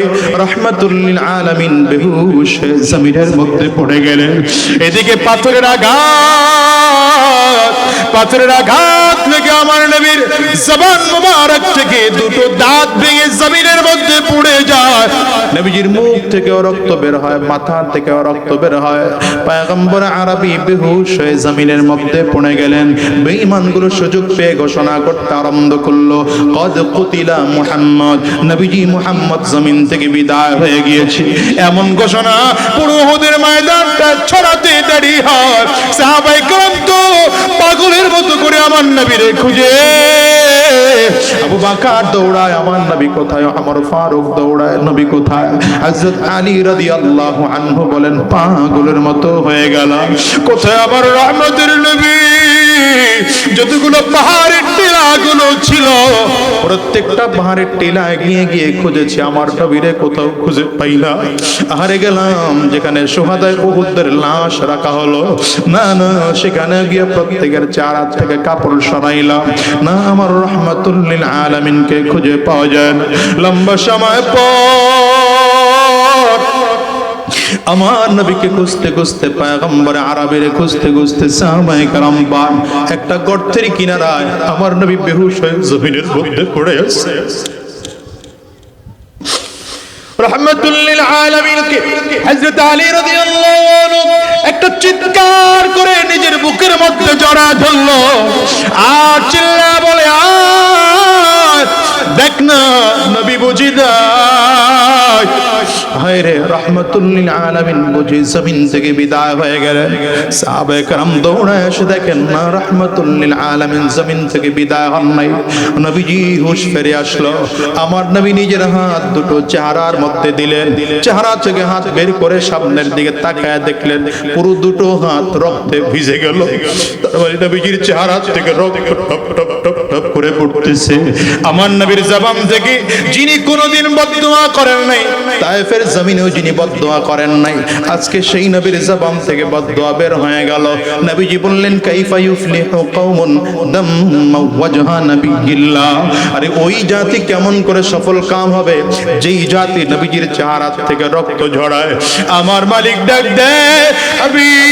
Speaker 1: রাহমাতুল লিল আলামিন বেহুশ হয়ে জমিনের মধ্যে পড়ে গেলেন। এদিকে পাথরের আঘাত লেগে আমার নবীর জবান মুবারক থেকে দুটো দাঁত ভেঙে জমিনের মধ্যে পড়ে যায়। নবীজির মুখ থেকেও রক্ত বের হয়, মাথা থেকেও রক্ত বের হয়। পয়গম্বর আরবি বেহুশ হয়ে জমিনের মধ্যে পড়ে গেলেন। বেঈমানগুলো সুযোগ পেয়ে ঘোষণা করতে আরম্ভ করলো, কদ কুতিলা মুহাম্মদ, নবীজি মুহাম্মদ জমিন থেকে বিদায় হয়ে গিয়েছে। এমন ঘোষণা পুরো উহুদের ময়দানটা ছড়াতে দেরি হয়। সাহাবায়ে কেরাম তো পাগলের মতো করে আমার নবীরে খুঁজে, আবু বকর দৌড়ায়, আমার নবী কোথায়? আমার ফারুক দৌড়ায়, নবী কোথায়? হযরত আলী রাদিয়াল্লাহু আনহু বলেন, পাগলের মতো হয়ে গেল, কোথায় আমার রহমতের নবী? যতগুলো পাহাড়ের টিলাগুলো ছিল, প্রত্যেকটা পাহাড়ের টিলায় গিয়ে গিয়ে খুঁজেছি, আমার নবীরে কোথাও খুঁজে পাই না। হারে গেলাম যেখানে শুহাদায়ে উহুদের লাশ রাখা হলো, না না, সেখানে গিয়ে প্রত্যেকের চেহারা থেকে কাপড় সরাইলাম, না, আমার রাহমাতুল লিল আলামিনকে খুঁজে পাওয়া যায় না। লম্বা সময় পর আমার নবীকে খুঁজতে খুঁজতে, পয়গম্বর আরবিরে খুঁজতে খুঁজতে সাহাবায়ে কেরাম একটা গর্তের কিনারায় আমার নবী বেহুশ হয়ে জমিনের মধ্যে পড়ে আছে। রাহমাতুল লিল আলামিনকে হযরত আলী রাদিয়াল্লাহু আনহু একটা চিৎকার করে নিজের বুকের মধ্যে জড়া ধরলো আর চিল্লা বলে, দেখ না নবী বুঝি দেয়। হায়রে, রাহমাতুল লিল আলামিন বুঝি জমিন থেকে বিদায় হয়ে গেলেন। সাহাবায়ে কেরাম দৌড়ায় এসে দেখেন না, রাহমাতুল লিল আলামিন জমিন থেকে বিদায় হন নাই। নবীজি হুঁশ ফিরে আসলো। আমার নবী নিজের হাত দুটো চেহারার মধ্যে দিলেন, চেহারা থেকে হাত বের করে সামনের দিকে তাকায় দেখলেন পুরো দুটো হাত রক্তে ভিজে গেল। তার মানে নবীজির চেহারা থেকে রক্ত টপ টপ টপ টপ করে পড়তেছে। আমার নবীর জবান থেকে যিনি কোনোদিন বদদুয়া করেন নাই, তায়েফের জমিনেও যিনি বদদুয়া করেন নাই, আজকে সেই নবীর জবান থেকে বদদুয়া বের হয়ে গেল। নবীজি বললেন, কাইফা ইউফলিহু কওমুন দাম্মা ওয়াজহা নবিয়্যিল্লাহ, আরে ওই জাতি কেমন করে সফল কাম হবে যেই জাতি নবীজির চেহারা থেকে রক্ত ঝরায়। আমার মালিক ডাক দেয়, হাবিব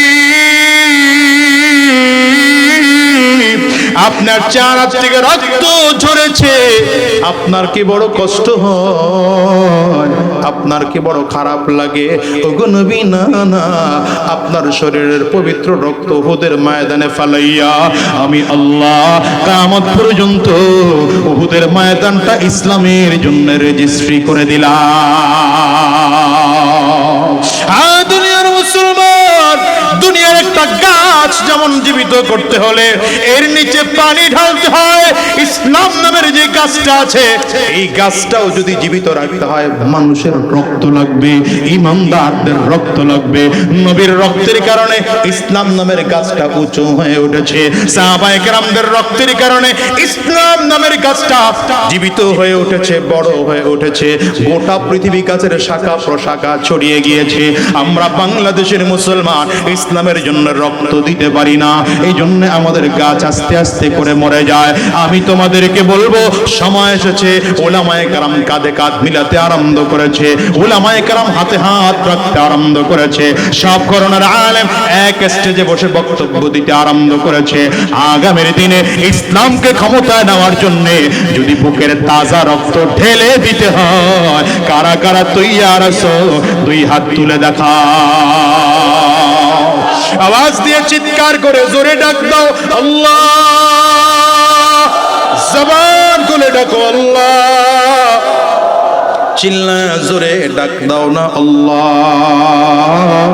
Speaker 1: আপনার চেহারা থেকে রক্ত ঝরেছে, আপনার কি বড় কষ্ট হয়, আপনার কি বড় খারাপ লাগে। ওগো নবী না না, আপনার শরীরের পবিত্র রক্ত উহুদের ময়দানে ফালাইয়া আমি আল্লাহ কিয়ামত পর্যন্ত উহুদের ময়দানটা ইসলামের জন্য রেজিস্ট্রি করে দিলাম। দুনিয়ার মুসলমান, দুনিয়ার একটা গাছ যেমন জীবিত করতে হলে এর নিচে পানি ঢালতে হয়, ইসলাম নামের যে গাছটা আছে এই গাছটাও যদি জীবিত রাখতে হয় মানুষের রক্ত লাগবে, ইমানদারদের রক্ত লাগবে। নবীর রক্তের কারণে ইসলাম নামের গাছটা উঁচু হয়ে উঠেছে, সাহাবায়ে কেরামদের রক্তের কারণে ইসলাম নামের গাছটা জীবিত হয়ে উঠেছে, বড় হয়ে উঠেছে, গোটা পৃথিবী গাছের শাখা প্রশাখা ছড়িয়ে গিয়েছে। আমরা বাংলাদেশের মুসলমান ইসলামের জন্য রক্ত দিতে পারি না, এই জন্য আমাদের গাছ আস্তে আস্তে করে মরে যায়। আমি তোমাদেরকে বলবো সময় এসেছে, উলামায়ে কেরাম কাঁধে কাঁধ মিলাতে আরম্ভ করেছে, উলামায়ে কেরাম হাতে হাত রাখতে আরম্ভ করেছে, সব করোনার আলেম এক স্টেজে বসে বক্তব্য দিতে আরম্ভ করেছে। আগামীর দিনে ইসলামকে ক্ষমতায় নেওয়ার জন্য যদি বুকের তাজা রক্ত ঢেলে দিতে হয়, কারা কারা তৈয়ার আছো দুই হাত তুলে দেখা। আওয়াজ দিয়ে চিৎকার করে জোরে ডাক দাও আল্লাহ, জবান খুলে ডাকো আল্লাহ, চিল্লায়া জোরে ডাক দাও না আল্লাহ।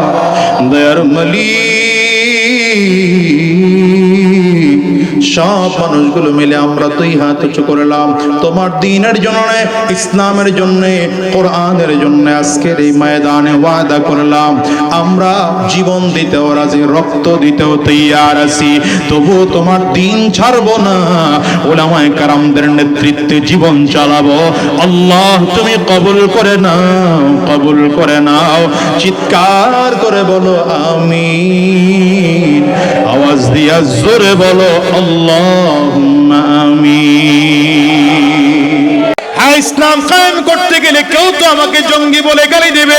Speaker 1: দয়ার মালিক, সব মানুষগুলো মিলে আমরা দুই হাত উঁচু করলাম তোমার দ্বীনের জন্য, ইসলামের জন্য, কোরআনের জন্য। আজকের এই ময়দানে ওয়াদা করলাম আমরা জীবন দিতেও রাজি, রক্ত দিতেও তৈয়ার আছি, তবুও তোমার দ্বীন ছাড়বো না, উলামায়ে কেরামদের নেতৃত্বে জীবন চালাবো। আল্লাহ তুমি কবুল করে নাও, কবুল করে নাও। চিৎকার করে বলো আমিন, আওয়াজ দিয়া জোরে বলো আল্লাহুম্মা আমিন। হ্যাঁ, ইসলাম কায়েম করতে গেলে কেউ তো আমাকে জঙ্গি বলে গালি দেবে,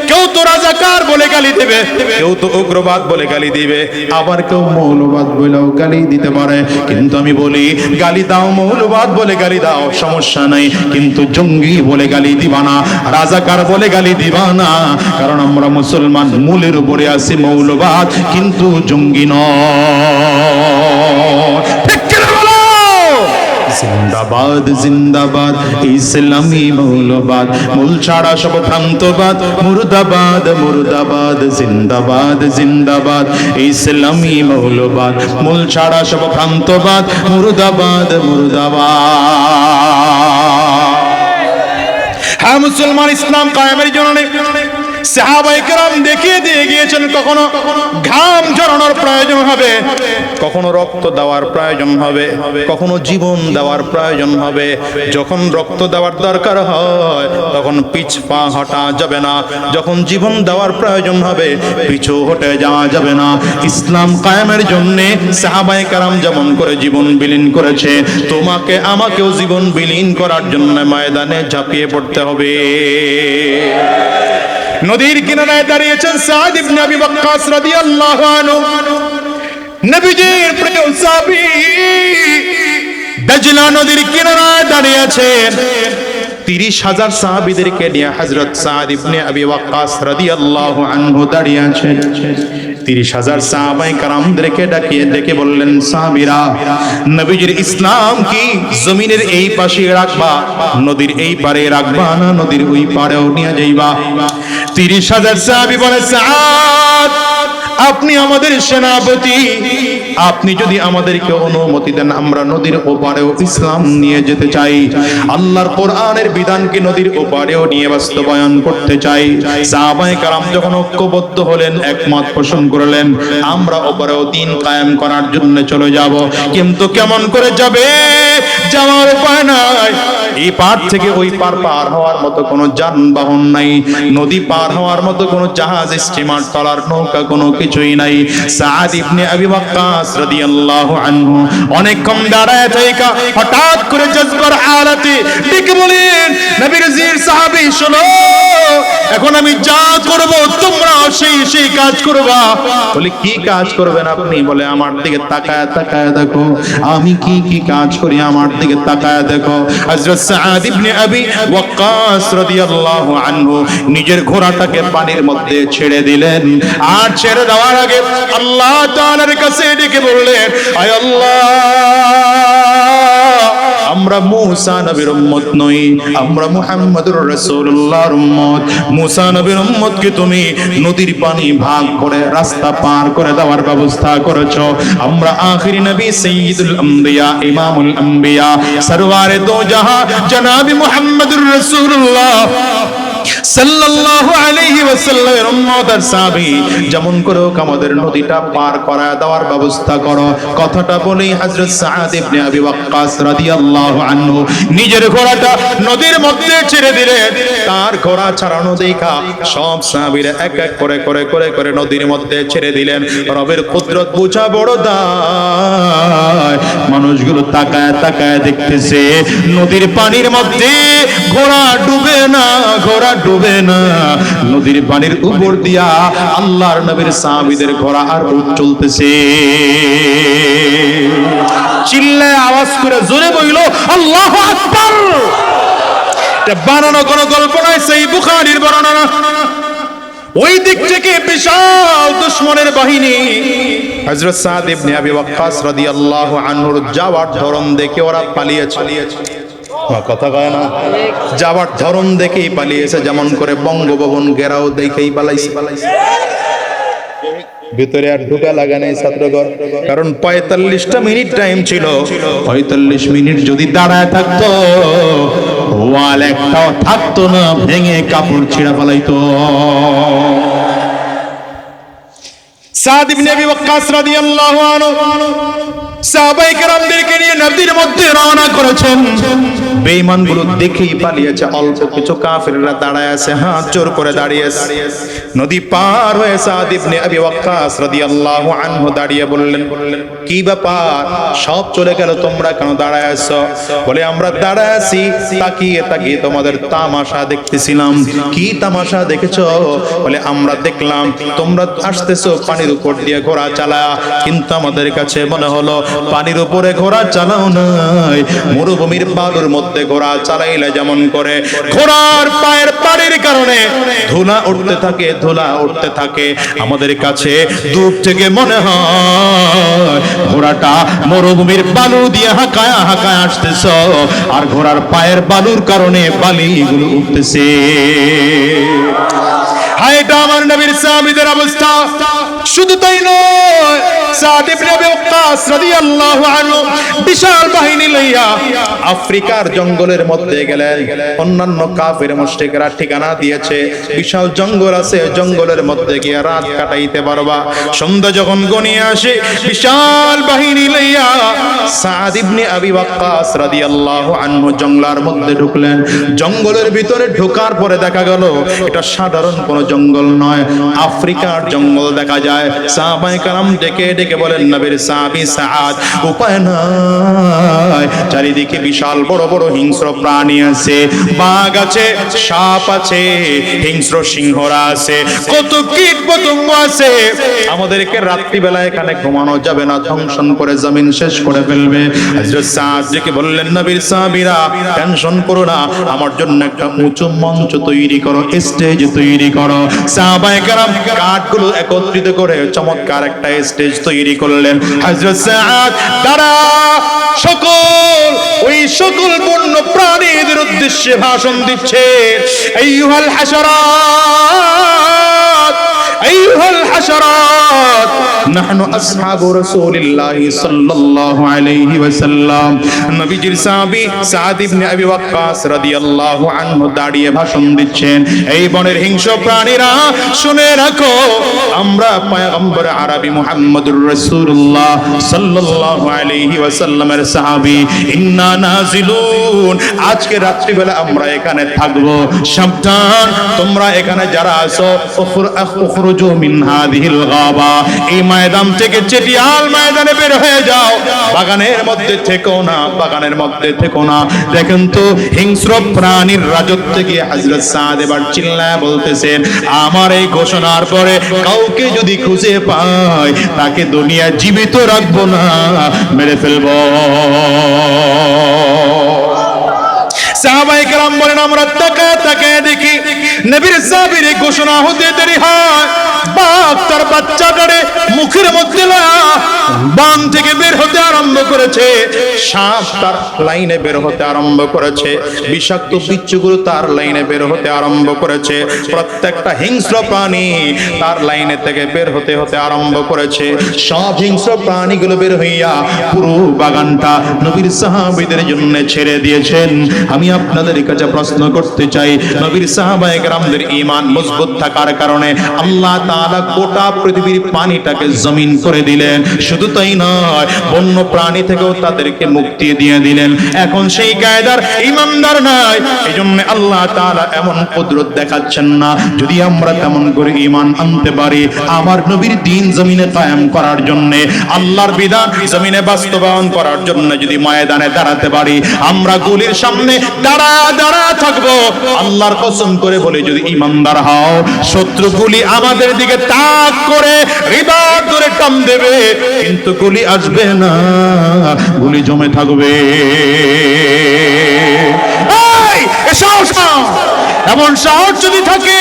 Speaker 1: কেউ তো রাজাকার বলে গালি দেবে, কেউ তো উগ্রবাদ বলে গালি দিবে, আবার কেউ মৌলবাদ বলেও গালি দিতে পারে। কিন্তু আমি বলি গালি দাও, মৌলবাদ বলে গালি দাও, সমস্যা নাই, কিন্তু জঙ্গি বলে গালি দিবা না, রাজাকার বলে গালি দিবা না। কারণ আমরা মুসলমান মূলের উপরে আছি মৌলবাদ, কিন্তু জঙ্গি নয়। জিন্দাবাদ জিন্দাবাদ ইসলামী মৌলবাদ, মূল ছাড়া সব ভ্রান্তবাদ, মুর্দাবাদ মুর্দাবাদ, জিন্দাবাদ জিন্দাবাদ ইসলামী মৌলবাদ, মূল ছাড়া সব ভ্রান্তবাদ, মুর্দাবাদ মুর্দাবাদ। হ্যাঁ মুসলমান, ইসলাম কায়েমের জন্য সাহাবায়ে কেরাম দেখিয়ে দিয়ে গিয়েছেন, কখনো ঘাম ঝরানোর প্রয়োজন হবে, কখনো রক্ত দেওয়ার প্রয়োজন হবে, কখনো জীবন দেওয়ার প্রয়োজন হবে। যখন রক্ত দেওয়ার দরকার হয় তখন পিছ পা হটা যাবে না, যখন জীবন দেওয়ার প্রয়োজন হবে পিছু হটে যাওয়া যাবে না। ইসলাম কায়েমের জন্য সাহাবায়ে কেরাম যেমন করে জীবন বিলীন করেছে, তোমাকে আমাকেও জীবন বিলীন করার জন্য ময়দানে ঝাঁপিয়ে পড়তে হবে। নদীর কিনারায় দাঁড়িয়েছেন সাদ ইবনে আবি ওয়াক্কাস রাদিয়াল্লাহু আনহু, নবীজির প্রিয় সাহাবী। দাজলা নদীর কিনারায় দাঁড়িয়ে আছেন 30,000 সাহাবীদেরকে নিয়ে হযরত সাদ ইবনে আবি ওয়াক্কাস রাদিয়াল্লাহু আনহু দাঁড়িয়ে আছেন। 30,000 সাহাবায়ে কেরামদেরকে ডাকিয়ে ডেকে বললেন, সাহাবীরা, নবীজির ইসলাম কি জমিনের এই পাশে রাখবা, নদীর এই পারে রাখবা, না নদীর ওই পারেও নিয়ে যাইবা? 30,000 সাহাবী বলে, সাদ, আপনি আমাদের সেনাপতি, আপনি যদি আমাদেরকে অনুমতি দেন আমরা নদীর ওপারেও ইসলাম নিয়ে যেতে চাই, আল্লাহর কোরআনের বিধানকে নদীর ওপারেও নিয়ে বাস্তবায়ন করতে চাই। সাহাবায়ে কেরাম যখন ঐক্যবদ্ধ হলেন, একমত পোষণ করলেন, আমরা ওপারেও দ্বীন কায়েম করার জন্য চলে যাব। কিন্তু কেমন করে যাবে? যাওয়ার উপায় নাই। এই পার থেকে ওই পার পার হওয়ার মতো কোনো যানবাহন নাই, নদী পার হওয়ার মতো কোনো জাহাজ, স্টিমার, ট্রলার, নৌকা কোনো কিছুই নাই। সাদ ইবনে আবি ওয়াক্কাস রাদিয়াল্লাহু আনহু অনেকক্ষণ দাঁড়ায় থেকে হঠাৎ করে জজবার হালাতে ডেকে বলেন, নবীর জির সাহাবী শোনো, এখন আমি যা করব তোমরা সেই কাজ করবা। বলে কি কাজ করবেন আপনি? বলে আমার দিকে তাকায় তাকায় দেখো আমি কি কাজ করি, আমার দিকে তাকায় দেখো। হযরত সাদ ইবনে আবি ওয়াক্কাস রাদিয়াল্লাহু আনহু নিজের ঘোড়াটাকে পানির মধ্যে ছেড়ে দিলেন, আর ছেড়ে দেওয়ার আগে আল্লাহ তাআলার কাছে ডেকে বললেন, আয় আল্লাহ, আমরা মুসা নবীর উম্মত নই, আমরা মুহাম্মদুর রাসূলুল্লাহর উম্মত। মুসা নবীর উম্মতকে তুমি নদীর পানি ভাগ করে রাস্তা পার করে দেওয়ার ব্যবস্থা করেছো। আমরা আখিরি নবী সাইয়্যিদুল আম্বিয়া, ইমামুল আম্বিয়া, সরওয়ারে দো জাহাঁ জনাব মুহাম্মদুর রাসূলুল্লাহ সাল্লাল্লাহু আলাইহি ওয়াসাল্লামের উম্মত আর সাহাবী, যেমন করে হোক আমাদের নদীটা পার করায় দেওয়ার ব্যবস্থা করো। কথাটা বলেই হযরত সাদ ইবনে আবি ওয়াক্কাস রাদিয়াল্লাহু আনহু নিজের ঘোড়াটা নদীর মধ্যে ছেড়ে দিলেন। তার ঘোড়া ছাড়ানো দেখা সব সাহাবীরা এক এক করে নদীর মধ্যে ছেড়ে দিলেন। রবের কুদরত বোঝা বড় দায়। মানুষগুলো তাকায় তাকায় দেখতেছে নদীর পানির মধ্যে ঘোড়া ডুবে না, ঘোড়া ডুবে না। নদীর পানির উপর দিয়া আল্লাহর নবীর সাহাবীদের ঘোড়া আর উঠ চলতেছে। চিল্লায় আওয়াজ করে জোরে বলল আল্লাহু আকবার। এটা বানানো কোন গল্প নয়, সেই বুখারীর বর্ণনা। ওই দিক থেকে বিশাল দুশমনের বাহিনী হযরত সাদ ইবনে আবি ওয়াক্কাস রাদিয়াল্লাহু আনহুর যাওয়ার ধরন দেখে ওরা পালিয়েছে। কথা কয় না, যাওয়ার ধরন দেখেই পালিয়েছে, যেমন করে বঙ্গভবন ঘেরাও দেখেই পালাইছে। ভিতরে আর ঢোকা লাগা নাই ছাত্রগণ, কারণ 45টা মিনিট টাইম ছিল। 45 মিনিট যদি দাঁড়ায় থাকতো, ওয়াল একটাও থাকতো না, ভেঙে কাপড় ছিঁড়া ফেলাইতো। সাদ ইবনে আবি ওয়াক্কাস রাদিয়াল্লাহু আনহু সাহাবায়ে কেরামদেরকে নিয়ে নদীর মধ্যে রওনা করেছেন। বেঈমানগুলো দেখেই পালিয়েছে। অল্প কিছু কাফিররা দাঁড়ায় আছে, হাত জোর করে দাঁড়িয়ে আছে। নদী পার হয়ে সাদ ইবনে আবি ওয়াক্কাস রাদিয়াল্লাহু আনহু দাঁড়িয়ে বললেন, কি ব্যাপার, সব চলে গেল, তোমরা কেন দাঁড়ায় আছো? বলে আমরা দাঁড়ায় আছি তাকিয়ে তাকিয়ে তোমাদের তামাশা দেখতেছিলাম। কি তামাশা দেখেছো? বলে আমরা দেখলাম তোমরা আসতেছো পানির উপর দিয়ে ঘোড়া চালা, কিন্তু আমাদের কাছে মনে হলো পানির উপরে ঘোড়া চালাও নাই, মরুভূমির বালুর মধ্যে ঘোড়া চালাইলে যেমন করে ঘোড়ার পায়ের পানির কারণে ধুলা উঠতে থাকে, ধুলা উঠতে থাকে, আমাদের কাছে দূর থেকে মনে হয় ঘোড়াটা মরুভূমির বালু দিয়ে হাঁকায় হাঁকায় আসতেছ, আর ঘোড়ার পায়ের বালুর কারণে বালিগুলো উঠতেছে। হায়, এটা আমার নবীর সাহাবীদের অবস্থা। শুধু তাই নয়, সাদ ইবনে আবি ওয়াক্কাস রাদিয়াল্লাহু আনহু বিশাল বাহিনী লইয়া আফ্রিকার জঙ্গলের মধ্যে গেলেন। অন্যান্য কাফির মুশরিকরা ঠিকানা দিয়েছে বিশাল জঙ্গল আছে, জঙ্গলের মধ্যে গিয়ে রাত কাটাইতে পারবা। সন্ধ্যা যখন গনিয়ে আসে, বিশাল বাহিনী লইয়া সাদ ইবনে আবি ওয়াক্কাস রাদিয়াল্লাহু আনহু জঙ্গলের মধ্যে ঢুকলেন। জঙ্গলের ভিতরে ঢোকার পরে দেখা গেল এটা সাধারণ কোনো জঙ্গল নয়, আফ্রিকার জঙ্গল দেখা যায়। সাহাবায়ে কেরাম ডেকে ডেকে বলেন, নবীর সাহাবী সাদ, উপায় নাই, চারিদিকে বিশাল বড় বড় হিংস্র প্রাণী আছে, বাঘ আছে, সাপ আছে, হিংস্র সিংহরা আছে, কত কীট পতঙ্গ আছে, আমাদেরকে রাত্রিবেলা এখানে ঘুমানো যাবে না, ধ্বংসন করে জমিন শেষ করে ফেলবে। হযরত সাদ ডেকে বললেন, নবীর সাহাবীরা টেনশন করো না, আমার জন্য একটা উঁচু মঞ্চ তৈরি করো, স্টেজ তৈরি করো। সাহাবায়ে কেরাম কাঠগুলো একত্রিত করে চমৎকার একটা স্টেজ তৈরি করলেন। হযরত সাদ দ্বারা ওই সকল বন্য প্রাণীদের উদ্দেশ্যে ভাষণ দিচ্ছে, আইয়ুহাল হাশারাত, আইয়ুহাল হাশারাত নাহনু আসহাবু রাসূলিল্লাহ সাল্লাল্লাহু আলাইহি ওয়াসাল্লাম। নবীজির সাহাবী সাদ ইবনে আবি ওয়াক্কাস রাদিয়াল্লাহু আনহু দাঁড়িয়ে ভাষণ দিচ্ছেন, এই বনের হিংস্র প্রাণীরা শুনে রাখো, আমরা পয়গম্বর আরবি মুহাম্মদুর রাসূলুল্লাহ সাল্লাল্লাহু আলাইহি ওয়াসাল্লামের সাহাবী, ইন্না নাজিলুন, আজকে রাত্রিবেলা আমরা এখানে থাকব, সাবধান তোমরা এখানে যারা আছো, উখরুজু মিন হাযিহিল গাবা, এই ময়দান থেকে চেটিয়াল ময়দানে বের হয়ে যাও, বাগানের মধ্যে থেকো না, বাগানের মধ্যে থেকো না। দেখেন তো হিংস্র প্রাণীর রাজত্বে গিয়ে হযরত সাদ এবার চিল্লায় বলতেছেন, আমার এই ঘোষণার পরে কাউকে যদি খুঁজে পাই তাকে দুনিয়া জীবিত রাখবো না, মেরে ফেলবো। সাহাবায়ে কেরাম বলেন, আমরা তাকায় তাকায় দেখি নবীর সাহাবীর ঘোষণা হতে দেরি হয়, বাঘ তার বাচ্চাটারে মুখের মধ্যে বান থেকে বের হতে আরম্ভ করেছে, সাপ তার লাইনে বের হতে আরম্ভ করেছে, বিষাক্ত বিচ্ছুগুলো তার লাইনে বের হতে আরম্ভ করেছে, প্রত্যেকটা হিংস্র প্রাণী তার লাইনে থেকে বের হতে হতে আরম্ভ করেছে। সব হিংস্র প্রাণীগুলো বের হইয়া পুরো বাগানটা নবীর সাহাবীদের জন্য ছেড়ে দিয়েছেন। আমি আপনাদের কাছে প্রশ্ন করতে চাই, নবীর সাহাবায়ে কেরামদের ঈমান মজবুত থাকার কারণে আল্লাহ তাআলা গোটা পৃথিবীর পানিটাকে জমিন করে দিলেন, শুধু তাই নয় বন্য প্রাণী থেকেও তাদেরকে মুক্তি দিয়ে দিলেন। এখন সেই কায়দার ঈমানদার নাই, এজন্য আল্লাহ তাআলা এমন কুদরত দেখাচ্ছেন না। যদি আমরা তেমন করে ঈমান আনতে পারি, আমার নবীর দ্বীন জমিনে কায়েম করার জন্য, আল্লাহর বিধান জমিনে বাস্তবায়ন করার জন্য যদি ময়দানে দাঁড়াতে পারি, আমরা গুলির সামনে দাঁড়া দাঁড়া থাকবো। আল্লাহর কসম করে বলে, যদি ঈমানদার হও, শত্রু গুলি আমাদের দিকে তাক করে রিবাদ ধরে টান দেবে, কিন্তু গুলি আসবে না, গুলি জমে থাকবে। এমন সাহস যদি থাকে,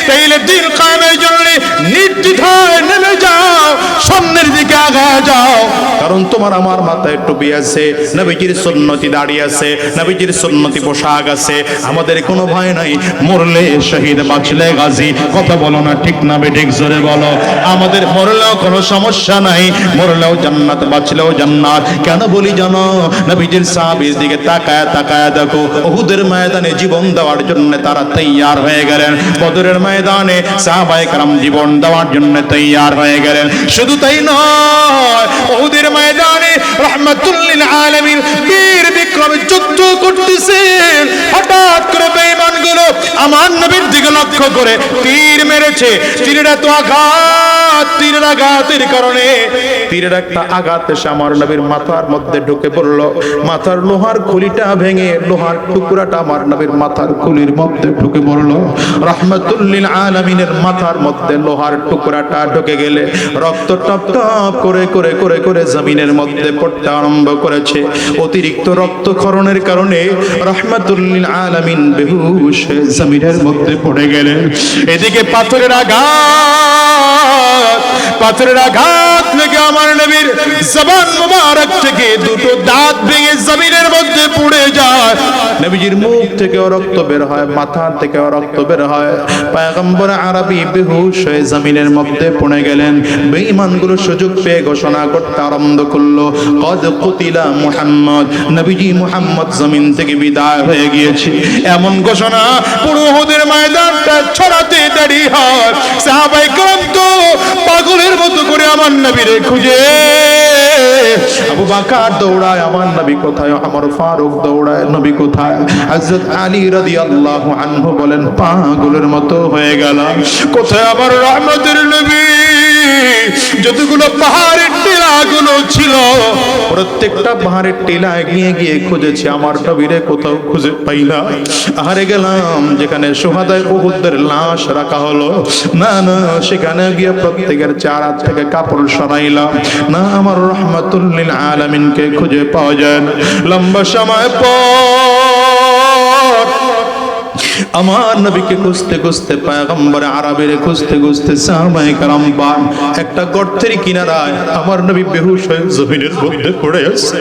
Speaker 1: তাইলে দ্বীন কায়েমের জন্য নির্দ্বিধায় নেমে যাও, সামনের দিকে আগায় যাও। কারণ তোমার আমার মাথায় টুপি আছে, নবীজির সুন্নতি দাড়ি আছে, নবীজির সুন্নতি পোশাক আছে, আমাদের কোনো ভয় নাই। মরলে শহীদ, বাঁচলে গাজী। কথা বলো না ঠিক না বেঠিক, জোরে বলো। আমাদের মরলেও কোনো সমস্যা নাই, মরলেও জান্নাত, বাঁচলেও জান্নাত। কেন বলি জানো? নবীজির সাহাবীর দিকে তাকায় তাকায় দেখো, উহুদের ময়দানে জীবন দেওয়ার জন্য তারা তৈয়ার হয়ে গেলেন, বদরের ময়দানে সাহাবায়ে কেরাম জীবন দেওয়ার জন্য তৈয়ার হয়ে গেলেন। শুধু তাই নয়, উহুদের ময়দানে রাহমাতুল লিল আলামিন বীর বিক্রমে যুদ্ধ করতেছেন, হঠাৎ করে বেঈমানগুলো আমার নবীর দিকে লক্ষ্য করে তীর মেরেছে। তীরের এত আঘাত, তীরের আঘাতের কারণে তীরের একটা আঘাত এসে আমার নবীর মাথার মধ্যে ঢুকে পড়লো। মাথার লোহার খুলিটা ভেঙে লোহার টুকরাটা আমার নবীর মাথার খুলির মধ্যে ঢুকে পড়লো। রাহমাতুল লিল আলামিনের মাথার মধ্যে লোহার টুকরাটা ঢুকে গেলে রক্ত টপ টপ করে করে করে করে জমিনের মধ্যে পড়তে আরম্ভ করেছে। অতিরিক্ত রক্তক্ষরণের কারণে রাহমাতুল লিল আলামিন বেহুশ হয়ে জমিনের মধ্যে পড়ে গেলেন। এদিকে পাথরের আঘাত, পাথরের আঘাত লেগে আমার নবীর জবান মুবারক থেকে দুটো দাঁত ভেঙে জমিনের মধ্যে পড়ে যায়। নবীজির মুখ থেকেও রক্ত বের হয়, মাথা থেকেও রক্ত বের হয়। পয়গম্বর আরবি বেহুশ হয়ে জমিনের মধ্যে পড়ে গেলেন। বেঈমানগুলো সুযোগ পেয়ে ঘোষণা করতে আরম্ভ করলো, কদ কুতিলা মুহাম্মদ, নবীজি মুহাম্মদ জমিন থেকে বিদায় হয়ে গিয়েছে। এমন ঘোষণা পুরো উহুদের ময়দানটা ছড়াতে দেরি হয়। সাহাবায়ে কেরাম তো পাগলের মতো করে আমার নবীরে খুঁজে, আবু বকর দৌড়ায়, আমার নবী কোথায়? আমার ফারুক দৌড়ায়, নবী কোথায়? হযরত আলী রাদিয়াল্লাহু আনহু বলেন, পাগলের মতো হয়ে গেল, কোথায় আমার রহমতের নবী? যতগুলো পাহাড়ের টিলাগুলো ছিল, প্রত্যেকটা পাহাড়ের টিলায় গিয়ে গিয়ে খুঁজেছি, আমার নবীরে কোথাও খুঁজে পাই না। হারে গেলাম যেখানে শুহাদায়ে উহুদের লাশ রাখা হলো, না না সেখানে গিয়ে প্রত্যেকের চেহারা থেকে কাপড় সরাইলাম, না আমার রাহমাতুল লিল আলামিনকে খুঁজে পাওয়া যায় না। লম্বা সময় পর আমার নবীকে খুঁজতে খুঁজতে, পয়গম্বর আরবিরে খুঁজতে খুঁজতে সাহাবায়ে কেরাম পান একটা গর্তের কিনারায় আমার নবী বেহুশ হয়ে জমিনের মধ্যে পড়ে আছে।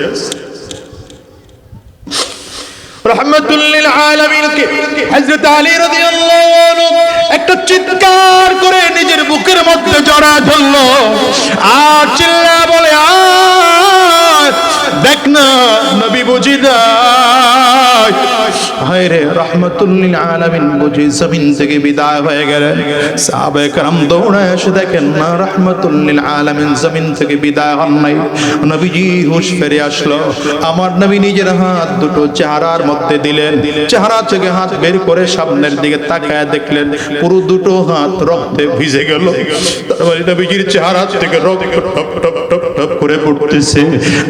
Speaker 1: রহমাতুল লিল আলামিনকে হযরত আলী রাদিয়াল্লাহু আনহু একটা চিৎকার করে নিজের বুকের মধ্যে জড়া ধরলো আর চিল্লা বলে আয় দেখ না নবী বুঝি দেয়। হায় রে, রহমাতুল লিল আলামিন বুঝি জমিন থেকে বিদায় হয়ে গেলেন। সাহাবায়ে কেরাম দৌড়ে এসে দেখেন না রহমাতুল লিল আলামিন জমিন থেকে বিদায় হন নাই। নবীজি হুঁশ ফিরে আসলো। আমার নবী নিজের হাত দুটো চেহারার মধ্যে দিলেন, চেহারা থেকে হাত বের করে সামনের দিকে তাকায় দেখলেন পুরো দুটো হাত রক্তে ভিজে গেল। তারপরে নবীজির চেহারা থেকে রক্ত টপ টপ টপ টপ করে পড়তেছে।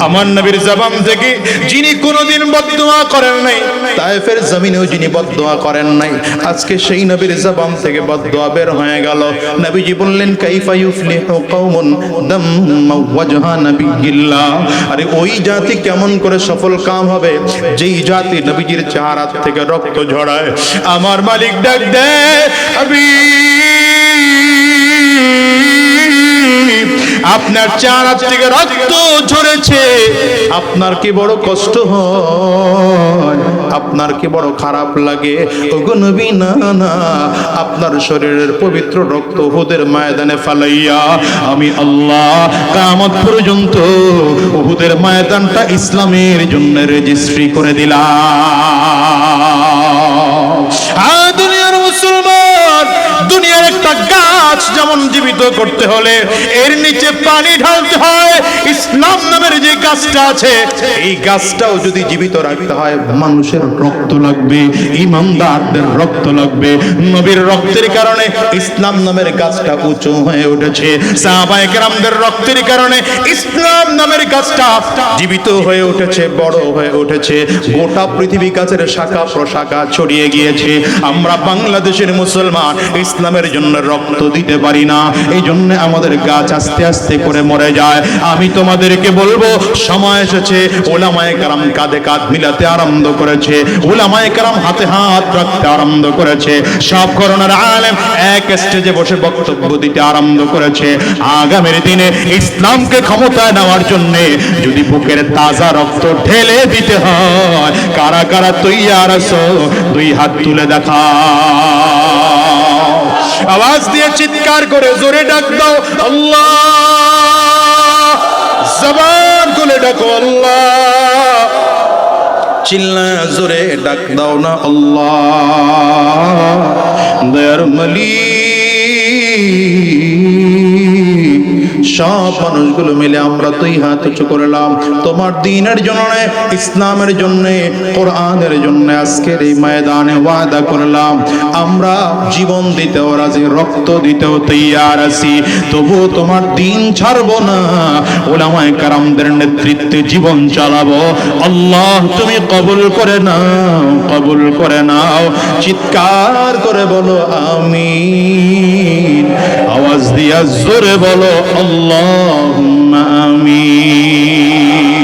Speaker 1: আমার নবীর জবান থেকে যিনি কোনোদিন বদদুয়া করেন নাই, তায়েফের জমিনেও যিনি বদদুয়া করেন নাই, আজকে সেই নবীর জবান থেকে বদদুয়া বের হয়ে গেল। নবীজি বললেন কাইফা ইউফলিহু কওমুন দাম্মা ওয়াজহা নবিয়্যিল্লাহ। আরে ওই জাতি কেমন করে সফল কাম হবে যেই জাতি নবীজির চেহারা থেকে রক্ত ঝরায়। আমার মালিক ডাক দেয় আপনার চেহারা থেকে রক্ত ঝরেছে, আপনার কি বড় কষ্ট হয়, আপনার কি বড় খারাপ লাগে। ওগো নবী না না, আপনার শরীরের পবিত্র রক্ত উহুদের ময়দানে ফালাইয়া আমি আল্লাহ কিয়ামত পর্যন্ত উহুদের ময়দানটা ইসলামের জন্য রেজিস্ট্রি করে দিলাম। দুনিয়ার মুসলমান, দুনিয়ার একটা গাছ যেমন জীবিত করতে হলে এর নিচে পানি ঢালতে হয়, ইসলাম নামের যে গাছটা আছে এই গাছটাও যদি জীবিত রাখতে হয় মানুষের রক্ত লাগবে, ইমানদারদের রক্ত লাগবে। নবীর রক্তের কারণে ইসলাম নামের গাছটা উঁচু হয়ে উঠেছে, সাহাবায়ে কেরামদের রক্তের কারণে ইসলাম নামের গাছটা জীবিত হয়ে উঠেছে, বড় হয়ে উঠেছে, গোটা পৃথিবী গাছের শাখা প্রশাখা ছড়িয়ে গিয়েছে। আমরা বাংলাদেশের মুসলমান ইসলামের জন্য রক্ত দিতে পারি না, এই জন্য আমাদের গাছ আস্তে আস্তে করে মরে যায়। আমি তোমাদেরকে বলবো সময় এসেছে, উলামায়ে কেরাম কাঁধে কাঁধ মিলাতে আরম্ভ করেছে, উলামায়ে কেরাম হাতে হাত রাখতে আরম্ভ করেছে, সব করোনার আলেম এক স্টেজে বসে বক্তব্য দিতে আরম্ভ করেছে। আগামীর দিনে ইসলামকে ক্ষমতায় নেওয়ার জন্য যদি বুকের তাজা রক্ত ঢেলে দিতে হয়, কারা কারা তৈয়ার আছো দুই হাত তুলে দেখা। আওয়াজ দিয়ে চিৎকার করে জোরে ডাক দাও আল্লাহ, জবান খুলে ডাকো আল্লাহ, চিল্লায়া জোরে ডাক দাও না আল্লাহ। দয়ার মালিক, সব মানুষগুলো মিলে আমরা দুই হাত উঁচু করলাম তোমার দ্বীনের জন্য, ইসলামের জন্য, কোরআনের জন্য। আজকের এই ময়দানে ওয়াদা করলাম আমরা জীবন দিতেও রাজি, রক্ত দিতেও তৈয়ার আছি, তবুও তোমার দ্বীন ছাড়বো না, উলামায়ে কেরামদের নেতৃত্বে জীবন চালাবো। আল্লাহ তুমি কবুল করে নাও, কবুল করে নাও। চিৎকার করে বলো আমিন, আওয়াজ দিয়া জোরে বলো আল্লাহুম্মা আমিন।